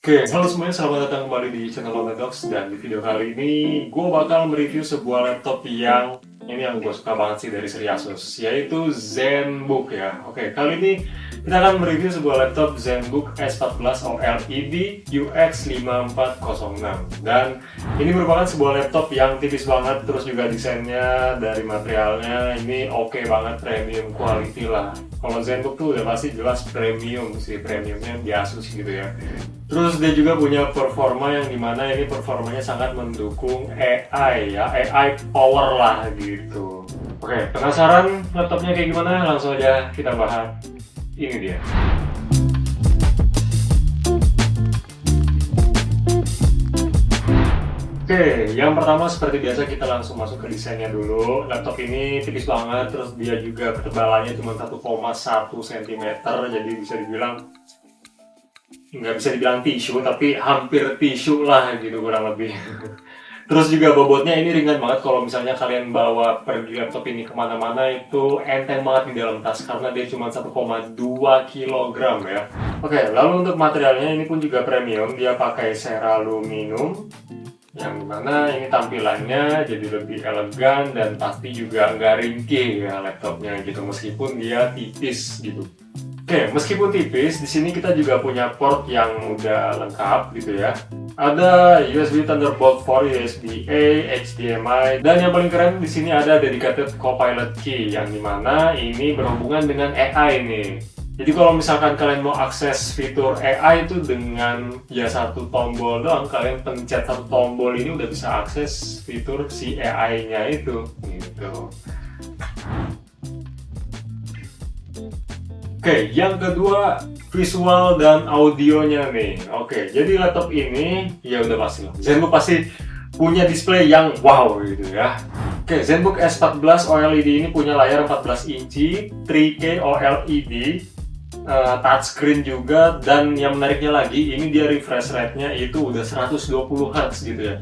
Oke, halo semuanya, selamat datang kembali di channel Docs. Dan di video kali ini gue bakal mereview sebuah laptop yang yang gue suka banget sih dari seri Asus, yaitu ZenBook ya. Oke, kali ini kita akan mereview sebuah laptop ZenBook S14 OLED UX5406. Dan ini merupakan sebuah laptop yang tipis banget, terus juga desainnya dari materialnya ini oke banget, premium quality lah. Kalau ZenBook tuh udah pasti jelas premium sih, premiumnya di Asus gitu ya. Terus dia juga punya performa yang dimana ini performanya sangat mendukung AI ya, AI power lah gitu. Oke, penasaran laptopnya kayak gimana? Langsung aja kita bahas. Ini dia. Oke, yang pertama seperti biasa kita langsung masuk ke desainnya dulu. Laptop ini tipis banget, terus dia juga ketebalannya cuma 1,1 cm, jadi bisa dibilang nggak bisa dibilang tisu, tapi hampir tisu lah gitu kurang lebih. Terus juga bobotnya ini ringan banget, kalau misalnya kalian bawa pergi laptop ini kemana-mana itu enteng banget di dalam tas, karena dia cuma 1,2 kg ya. Oke, lalu untuk materialnya ini pun juga premium, dia pakai seraluminium, yang dimana ini tampilannya jadi lebih elegan dan pasti juga nggak ringkih ya laptopnya gitu, meskipun dia tipis gitu. Oke, meskipun tipis, di sini kita juga punya port yang udah lengkap gitu ya. Ada USB Thunderbolt 4, USB-A, HDMI, dan yang paling keren di sini ada dedicated Copilot key yang dimana ini berhubungan dengan AI nih. Jadi kalau misalkan kalian mau akses fitur AI itu dengan ya satu tombol doang, kalian pencet satu tombol ini udah bisa akses fitur si AI-nya itu gitu. Oke, yang kedua visual dan audionya nih. Oke, jadi laptop ini ya udah pasti lah, ZenBook pasti punya display yang wow gitu ya. Oke, ZenBook S14 OLED ini punya layar 14 inci, 3K OLED, touchscreen juga, dan yang menariknya lagi ini dia refresh rate-nya itu udah 120 Hz gitu ya.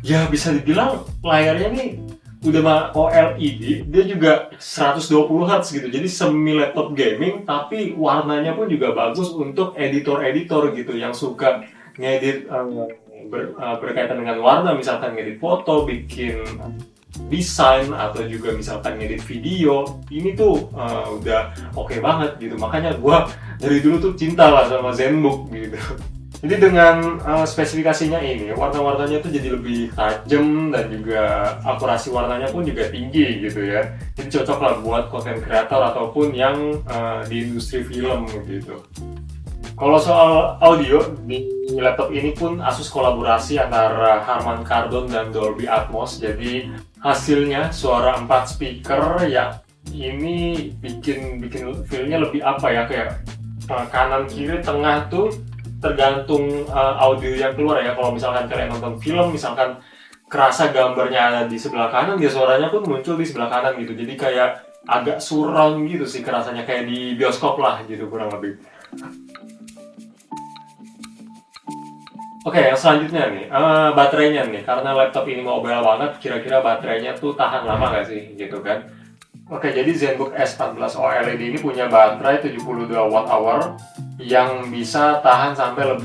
Ya bisa dibilang layarnya nih udah mah OLED, dia juga 120 Hz gitu, jadi semi laptop gaming, tapi warnanya pun juga bagus untuk editor-editor gitu yang suka ngedit berkaitan dengan warna, misalkan ngedit foto, bikin desain, atau juga misalkan ngedit video. Ini tuh udah oke banget gitu, makanya gua dari dulu tuh cinta lah sama ZenBook gitu. Jadi dengan spesifikasinya ini, warna-warnanya tuh jadi lebih tajam dan juga akurasi warnanya pun juga tinggi gitu ya. Jadi cocok lah buat content creator ataupun yang di industri film gitu. Kalau soal audio, di laptop ini pun Asus kolaborasi antara Harman Kardon dan Dolby Atmos. Jadi hasilnya suara 4 speaker ya, ini bikin feel-nya lebih apa ya, kayak kanan kiri tengah tuh tergantung audio yang keluar ya. Kalau misalkan kalian nonton film, misalkan kerasa gambarnya ada di sebelah kanan, ya suaranya pun muncul di sebelah kanan gitu. Jadi kayak agak surround gitu sih kerasanya, kayak di bioskop lah gitu kurang lebih. Oke, yang selanjutnya nih, baterainya nih. Karena laptop ini mobile banget, kira-kira baterainya tuh tahan lama nggak sih gitu kan? Oke, jadi ZenBook S14 OLED ini punya baterai 72 Wh yang bisa tahan sampai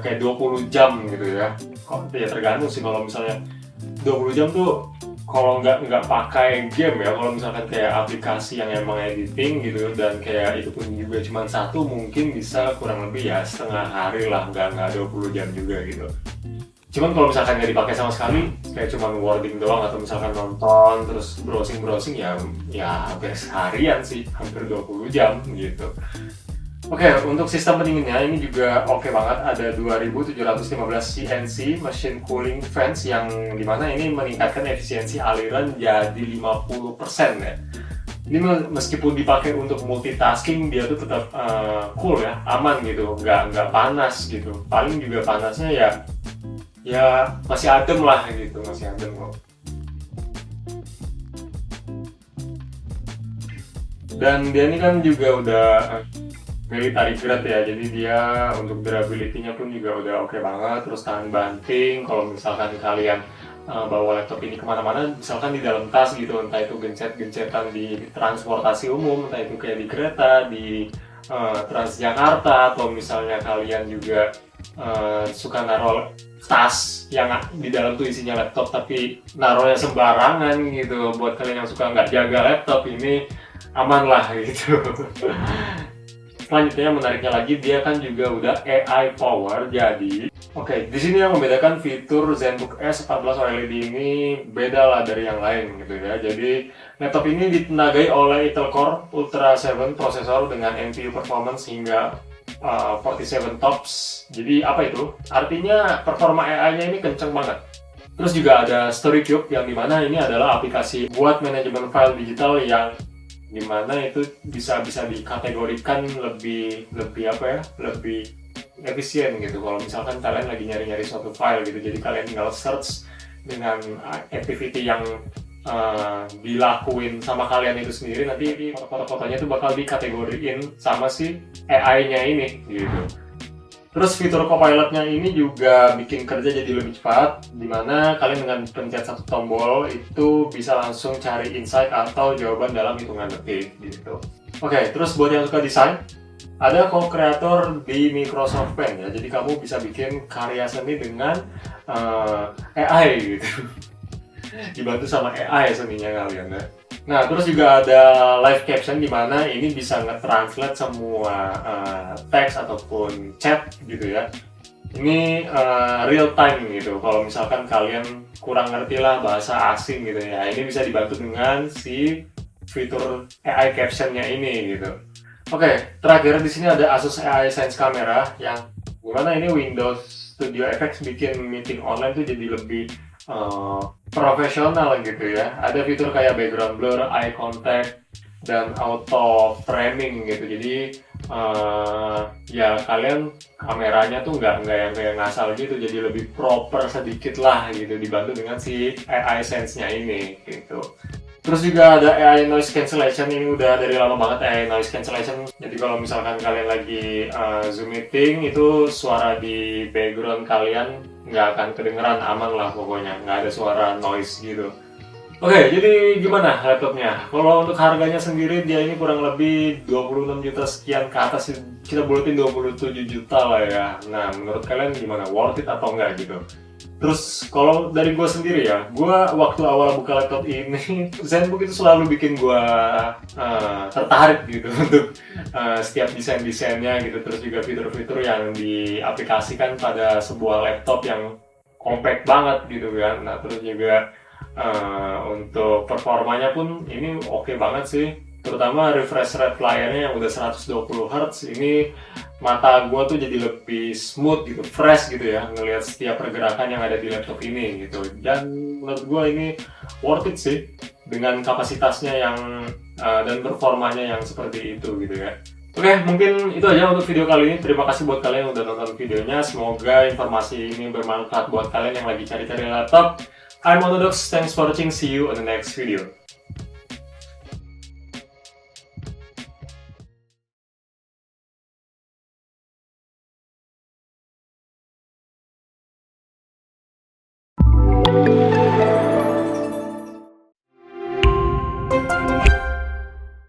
kayak 20 jam gitu ya. Kok ya tergantung sih, kalau misalnya 20 jam tuh kalau nggak pakai game ya, kalau misalkan kayak aplikasi yang emang editing gitu dan kayak itu pun juga cuma satu, mungkin bisa kurang lebih ya setengah hari lah, nggak 20 jam juga gitu. Cuman kalau misalkan nggak dipakai sama sekali, kayak cuma wording doang atau misalkan nonton terus browsing ya hampir seharian sih, hampir 20 jam gitu. Oke, untuk sistem pendinginnya ini juga oke banget, ada 2715 CNC machine cooling fans yang dimana ini meningkatkan efisiensi aliran jadi 50% ya. Ini meskipun dipakai untuk multitasking, dia tuh tetap cool ya, aman gitu, nggak panas gitu. Paling juga panasnya ya masih adem lah gitu, masih adem kok. Dan dia ini kan juga udah military grade ya, jadi dia untuk durability-nya pun juga udah oke banget. Terus tahan banting, kalau misalkan kalian bawa laptop ini kemana-mana, misalkan di dalam tas gitu, entah itu gencet-gencetan di transportasi umum, entah itu kayak di kereta, di Transjakarta, atau misalnya kalian juga suka naruh tas yang di dalam tuh isinya laptop tapi naruhnya sembarangan gitu. Buat kalian yang suka nggak jaga laptop, ini aman lah gitu. Selanjutnya menariknya lagi, dia kan juga udah AI power. Jadi di sini yang membedakan fitur ZenBook S 14 OLED ini beda lah dari yang lain gitu ya. Jadi laptop ini ditenagai oleh Intel Core Ultra 7 prosesor dengan NPU performance hingga 47 TOPS. Jadi apa itu? Artinya performa AI-nya ini kenceng banget. Terus juga ada StoryCube yang dimana ini adalah aplikasi buat manajemen file digital yang dimana itu bisa dikategorikan lebih efisien gitu. Kalau misalkan kalian lagi nyari suatu file gitu, jadi kalian tinggal search dengan activity yang dilakuin sama kalian itu sendiri, nanti foto-fotonya itu bakal dikategoriin sama si AI-nya ini gitu. Terus fitur Copilot-nya ini juga bikin kerja jadi lebih cepat, dimana kalian dengan pencet satu tombol itu bisa langsung cari insight atau jawaban dalam hitungan detik gitu. Terus buat yang suka desain, ada co-creator di Microsoft Paint ya, jadi kamu bisa bikin karya seni dengan AI gitu. Dibantu sama AI seninya kalian ya. Nah, terus juga ada live caption di mana ini bisa nge-translate semua teks ataupun chat gitu ya. Ini real time gitu. Kalau misalkan kalian kurang ngerti lah bahasa asing gitu ya, ini bisa dibantu dengan si fitur AI captionnya ini gitu. Terakhir di sini ada Asus AI Sense Camera yang gimana ini Windows Studio FX bikin meeting online tuh jadi lebih profesional gitu ya. Ada fitur kayak background blur, eye contact, dan auto framing gitu. Jadi ya kalian kameranya tuh nggak yang kayak ngasal gitu, jadi lebih proper sedikit lah gitu, dibantu dengan si AI Sense-nya ini gitu. Terus juga ada AI Noise Cancellation, ini udah dari lama banget AI Noise Cancellation. Jadi kalau misalkan kalian lagi Zoom meeting, itu suara di background kalian nggak akan kedengeran, aman lah pokoknya, nggak ada suara noise gitu. Jadi gimana laptopnya? Kalau untuk harganya sendiri, dia ini kurang lebih 26 juta sekian ke atas, kita buletin 27 juta lah ya. Nah, menurut kalian gimana? Worth it atau enggak gitu? Terus kalau dari gue sendiri ya, gue waktu awal buka laptop ini, ZenBook itu selalu bikin gue tertarik gitu untuk setiap desain-desainnya gitu. Terus juga fitur-fitur yang diaplikasikan pada sebuah laptop yang compact banget gitu kan. Nah, terus juga untuk performanya pun ini oke banget sih. Terutama refresh rate layarnya yang udah 120 Hz, ini mata gue tuh jadi lebih smooth gitu, fresh gitu ya, ngelihat setiap pergerakan yang ada di laptop ini gitu. Dan menurut gue ini worth it sih dengan kapasitasnya yang dan performanya yang seperti itu gitu ya. Mungkin itu aja untuk video kali ini. Terima kasih buat kalian yang udah nonton videonya. Semoga informasi ini bermanfaat buat kalian yang lagi cari-cari laptop. I'm Monodox, thanks for watching, see you on the next video.